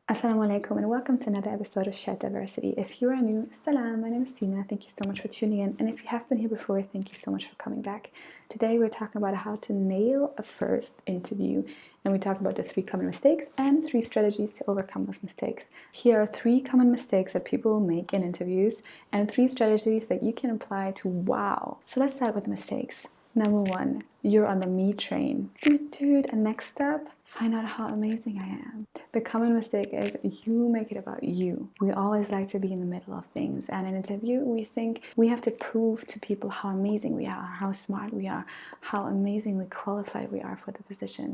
Assalamu alaikum and welcome to another episode of Shared Diversity. If you are new, salam, my name is Sina. Thank you so much for tuning in. And if you have been here before, thank you so much for coming back. Today we're talking about how to nail a first interview. And we talk about the 3 common mistakes and 3 strategies to overcome those mistakes. Here are 3 common mistakes that people make in interviews and 3 strategies that you can apply to wow. So let's start with the mistakes. Number 1, you're on the me train. And next step, find out how amazing I am. The common mistake is you make it about you. We always like to be in the middle of things. And in an interview, we think we have to prove to people how amazing we are, how smart we are, how amazingly qualified we are for the position.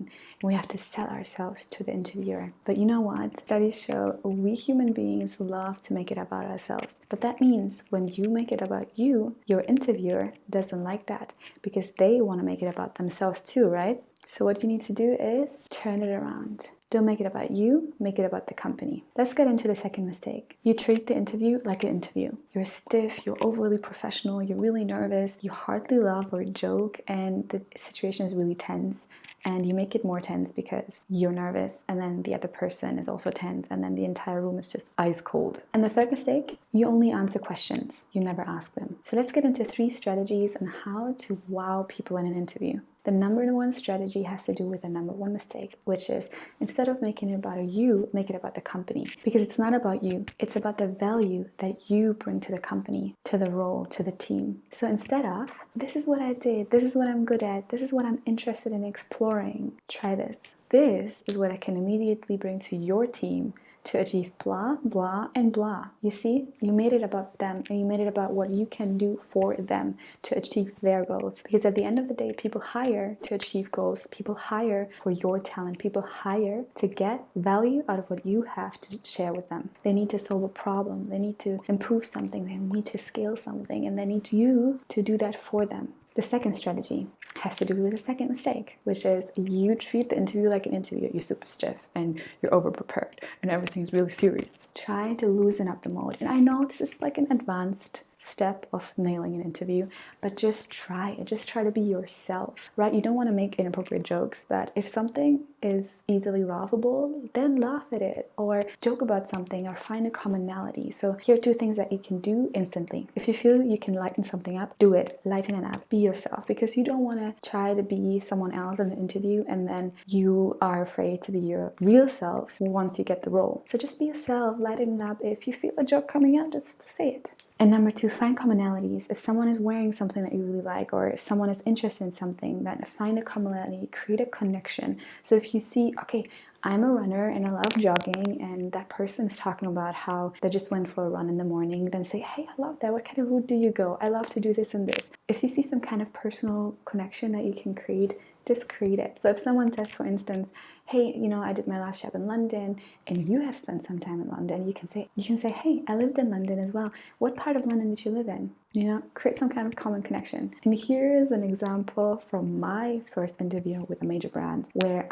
And we have to sell ourselves to the interviewer. But you know what? Studies show we human beings love to make it about ourselves. But that means when you make it about you, your interviewer doesn't like that because they want to make it about themselves too, right? So what you need to do is turn it around. Don't make it about you, make it about the company. Let's get into the second mistake. You treat the interview like an interview. You're stiff, you're overly professional, you're really nervous, you hardly laugh or joke, and the situation is really tense. And you make it more tense because you're nervous, and then the other person is also tense, and then the entire room is just ice cold. And the third mistake, you only answer questions. You never ask them. So let's get into 3 strategies on how to wow people in an interview. The number 1 strategy has to do with the number 1 mistake, which is instead of making it about you, make it about the company. Because it's not about you, it's about the value that you bring to the company, to the role, to the team. So instead of, this is what I did, this is what I'm good at, this is what I'm interested in exploring, try this. This is what I can immediately bring to your team to achieve blah, blah, and blah. You see, you made it about them and you made it about what you can do for them to achieve their goals. Because at the end of the day, people hire to achieve goals. People hire for your talent. People hire to get value out of what you have to share with them. They need to solve a problem. They need to improve something. They need to scale something, and they need you to do that for them. The second strategy has to do with the second mistake, which is you treat the interview like an interview. You're super stiff and you're over-prepared and everything's really serious. Try to loosen up the mode. And I know this is like an advanced step of nailing an interview, but just try it. Just try to be yourself, right? You don't want to make inappropriate jokes, but if something is easily laughable, then laugh at it or joke about something or find a commonality. So here are 2 things that you can do instantly. If you feel you can lighten something up, do it. Lighten it up. Be yourself, because you don't want to try to be someone else in the interview and then you are afraid to be your real self once you get the role. So just be yourself, lighten it up. If you feel a joke coming out, just say it. And number 2, find commonalities. If someone is wearing something that you really like, or if someone is interested in something, then find a commonality, create a connection. So if you see, okay, I'm a runner and I love jogging, and that person is talking about how they just went for a run in the morning, then say, hey, I love that. What kind of route do you go? I love to do this and this. If you see some kind of personal connection that you can create, just create it. So if someone says, for instance, hey, you know, I did my last job in London and you have spent some time in London, you can say, hey, I lived in London as well. What part of London did you live in? You know, create some kind of common connection. And here is an example from my first interview with a major brand where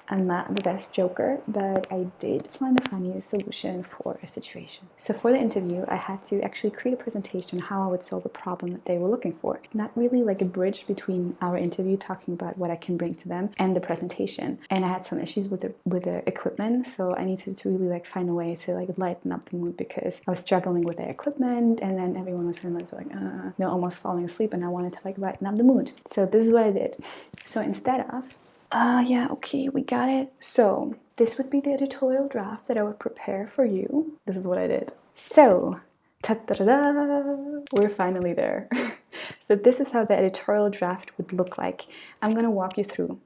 I'm not the best joker, but I did find a funny solution for a situation. So for the interview, I had to actually create a presentation how I would solve a problem that they were looking for. Not really like a bridge between our interview talking about what I can bring to them and the presentation. And I had some issues with the equipment, so I needed to really like find a way to like lighten up the mood because I was struggling with the equipment, and then everyone was kind of like, almost falling asleep, and I wanted to like lighten up the mood. So this is what I did. So instead of yeah, okay, we got it. So this would be the editorial draft that I would prepare for you. This is what I did. So, ta-da-da-da, we're finally there. So this is how the editorial draft would look like. I'm gonna walk you through,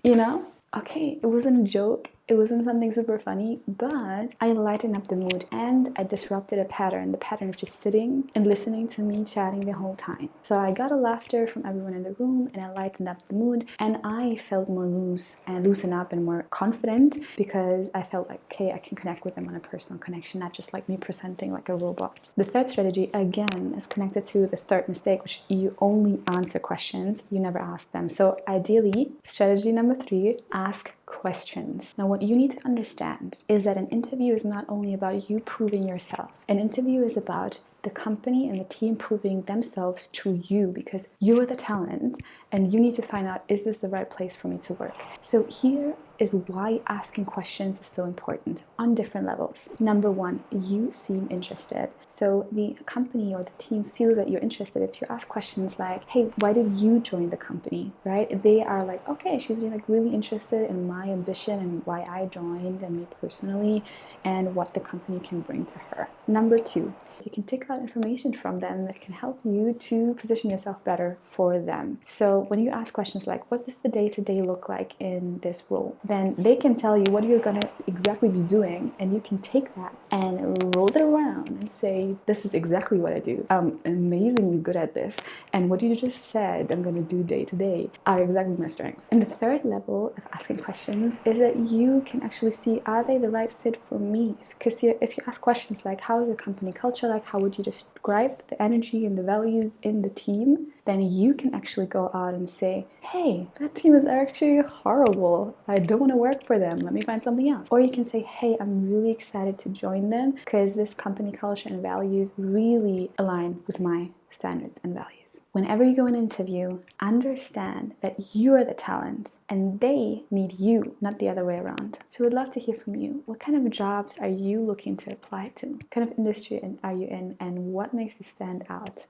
okay, it wasn't a joke, it wasn't something super funny, but I lightened up the mood and I disrupted a pattern. The pattern of just sitting and listening to me chatting the whole time. So I got a laughter from everyone in the room and I lightened up the mood, and I felt more loose and loosen up and more confident because I felt like, okay, I can connect with them on a personal connection, not just like me presenting like a robot. The third strategy, again, is connected to the third mistake, which you only answer questions, you never ask them. So ideally, strategy number 3, ask questions. Now, what you need to understand is that an interview is not only about you proving yourself. An interview is about the company and the team proving themselves to you, because you are the talent and you need to find out, is this the right place for me to work? So here is why asking questions is so important on different levels. Number one, you seem interested. So the company or the team feels that you're interested if you ask questions like, hey, why did you join the company, right? They are like, okay, she's like really interested in my ambition and why I joined and me personally and what the company can bring to her. Number two, you can take out information from them that can help you to position yourself better for them. So when you ask questions like, what does the day-to-day look like in this role? Then they can tell you what you're going to exactly be doing, and you can take that and roll it around and say, this is exactly what I do. I'm amazingly good at this. And what you just said I'm going to do day to day are exactly my strengths. And the third level of asking questions is that you can actually see, are they the right fit for me? Because if you ask questions like, how is the company culture like? How would you describe the energy and the values in the team? Then you can actually go out and say, hey, that team is actually horrible. I don't want to work for them. Let me find something else. Or you can say, hey, I'm really excited to join them because this company culture and values really align with my standards and values. Whenever you go in an interview, understand that you are the talent and they need you, not the other way around. So we'd love to hear from you. What kind of jobs are you looking to apply to? What kind of industry are you in, and what makes you stand out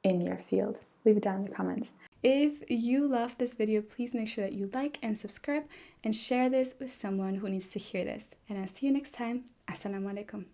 in your field? Leave it down in the comments. If you love this video, please make sure that you like and subscribe and share this with someone who needs to hear this. And I'll see you next time. Assalamu alaikum.